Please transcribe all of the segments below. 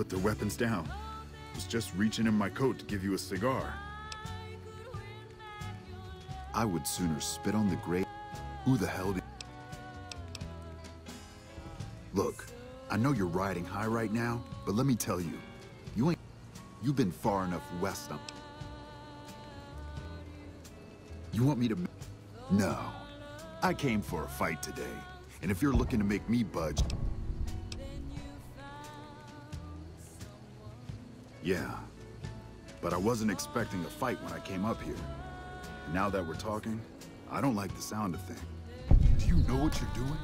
put their weapons down. Was just reaching in my coat to give you a cigar. I would sooner spit on the grave. Who the hell did... Look, I know you're riding high right now, but let me tell you, you've been far enough west up. You want me to... No. I came for a fight today, and if you're looking to make me budge... Yeah, but I wasn't expecting a fight when I came up here. And now that we're talking, I don't like the sound of things. Do you know what you're doing?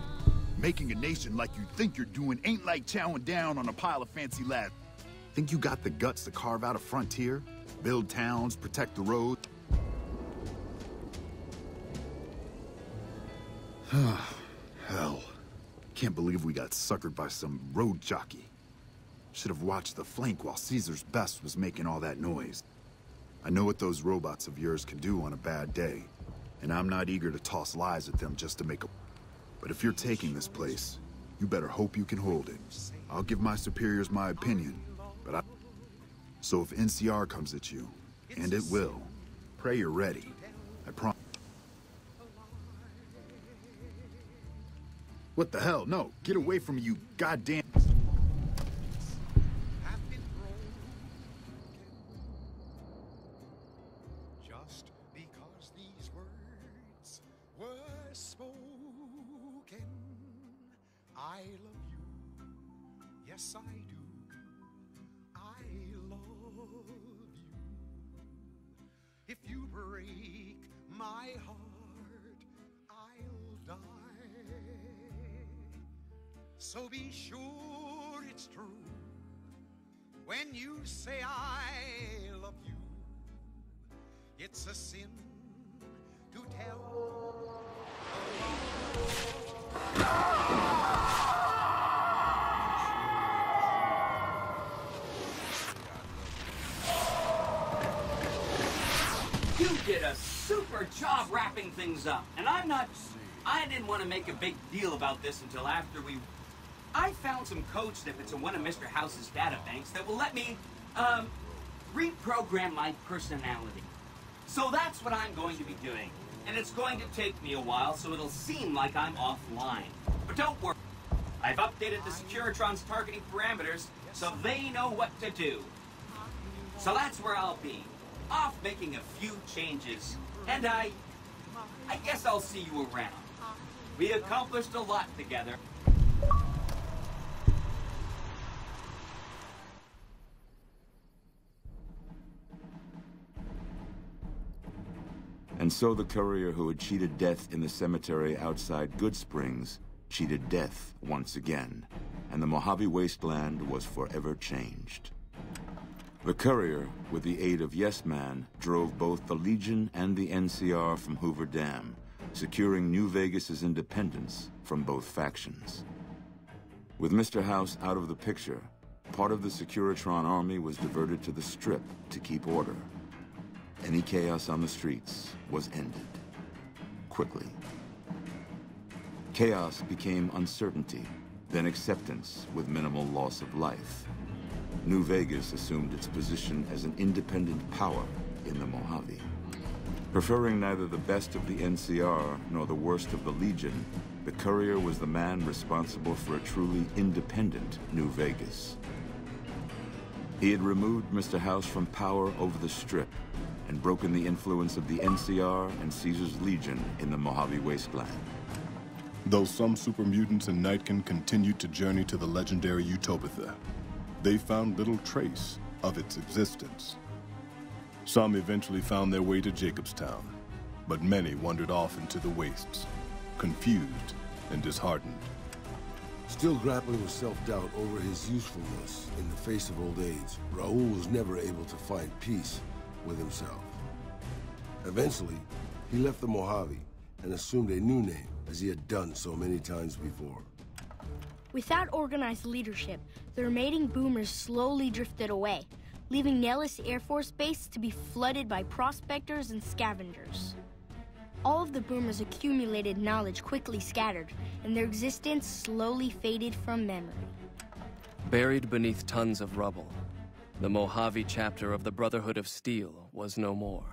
Making a nation like you think you're doing ain't like chowing down on a pile of fancy lads. Think you got the guts to carve out a frontier? Build towns, protect the road? Hell. Can't believe we got suckered by some road jockey. Should have watched the flank while Caesar's best was making all that noise. I know what those robots of yours can do on a bad day, and I'm not eager to toss lies at them just to make a... But if you're taking this place, you better hope you can hold it. I'll give my superiors my opinion, but I... So if NCR comes at you, and it will, pray you're ready. I promise. What the hell? No, get away from me, you goddamn... I love you, yes I do, I love you. If you break my heart, I'll die. So be sure it's true when you say I love you. It's a sin to tell. You did a super job wrapping things up, and I didn't want to make a big deal about this until after I found some code snippets in one of Mr. House's databanks that will let me, reprogram my personality. So that's what I'm going to be doing, and it's going to take me a while, so it'll seem like I'm offline. But don't worry, I've updated the Securitron's targeting parameters, so they know what to do. So that's where I'll be. Off making a few changes, and I guess I'll see you around. We accomplished a lot together. And so the courier who had cheated death in the cemetery outside Goodsprings cheated death once again, and the Mojave Wasteland was forever changed. The courier, with the aid of Yes Man, drove both the Legion and the NCR from Hoover Dam, securing New Vegas's independence from both factions. With Mr. House out of the picture, part of the Securitron army was diverted to the Strip to keep order. Any chaos on the streets was ended. Quickly. Chaos became uncertainty, then acceptance with minimal loss of life. New Vegas assumed its position as an independent power in the Mojave. Preferring neither the best of the NCR nor the worst of the Legion, the courier was the man responsible for a truly independent New Vegas. He had removed Mr. House from power over the Strip and broken the influence of the NCR and Caesar's Legion in the Mojave Wasteland. Though some super mutants in Nightkin continued to journey to the legendary Utopia, they found little trace of its existence. Some eventually found their way to Jacobstown, but many wandered off into the wastes, confused and disheartened. Still grappling with self-doubt over his usefulness in the face of old age, Raul was never able to find peace with himself. Eventually, he left the Mojave and assumed a new name, as he had done so many times before. Without organized leadership, the remaining boomers slowly drifted away, leaving Nellis Air Force Base to be flooded by prospectors and scavengers. All of the boomers' accumulated knowledge quickly scattered, and their existence slowly faded from memory. Buried beneath tons of rubble, the Mojave chapter of the Brotherhood of Steel was no more.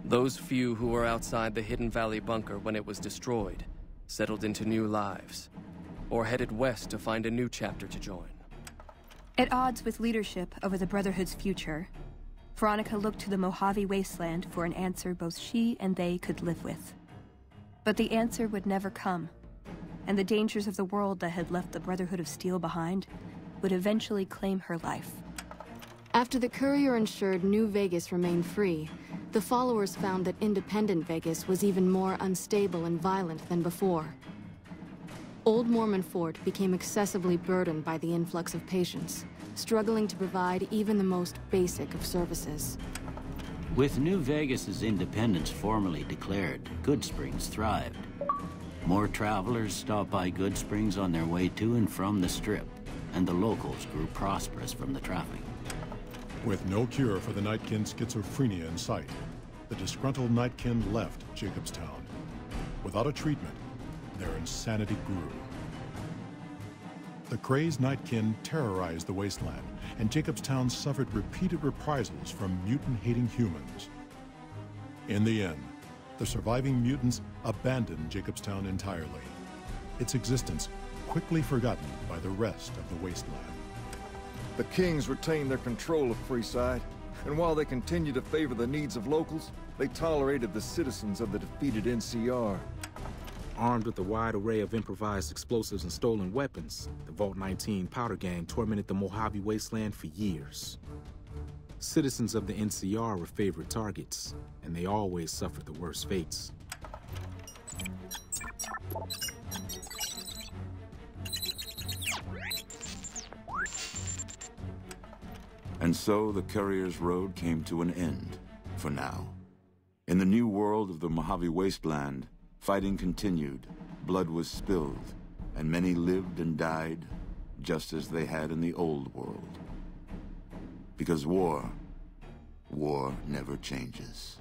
Those few who were outside the Hidden Valley bunker when it was destroyed settled into new lives, or headed west to find a new chapter to join. At odds with leadership over the Brotherhood's future, Veronica looked to the Mojave Wasteland for an answer both she and they could live with. But the answer would never come, and the dangers of the world that had left the Brotherhood of Steel behind would eventually claim her life. After the Courier ensured New Vegas remained free, the followers found that independent Vegas was even more unstable and violent than before. Old Mormon Fort became excessively burdened by the influx of patients, struggling to provide even the most basic of services. With New Vegas's independence formally declared, Goodsprings thrived. More travelers stopped by Goodsprings on their way to and from the Strip, and the locals grew prosperous from the traffic. With no cure for the Nightkin schizophrenia in sight, the disgruntled Nightkin left Jacobstown. Without a treatment, their insanity grew. The crazed Nightkin terrorized the wasteland, and Jacobstown suffered repeated reprisals from mutant-hating humans. In the end, the surviving mutants abandoned Jacobstown entirely, its existence quickly forgotten by the rest of the wasteland. The Kings retained their control of Freeside, and while they continued to favor the needs of locals, they tolerated the citizens of the defeated NCR. Armed with a wide array of improvised explosives and stolen weapons, the Vault 19 Powder Gang tormented the Mojave Wasteland for years. Citizens of the NCR were favorite targets, and they always suffered the worst fates. And so the Courier's road came to an end, for now. In the new world of the Mojave Wasteland, fighting continued, blood was spilled, and many lived and died just as they had in the old world. Because war never changes.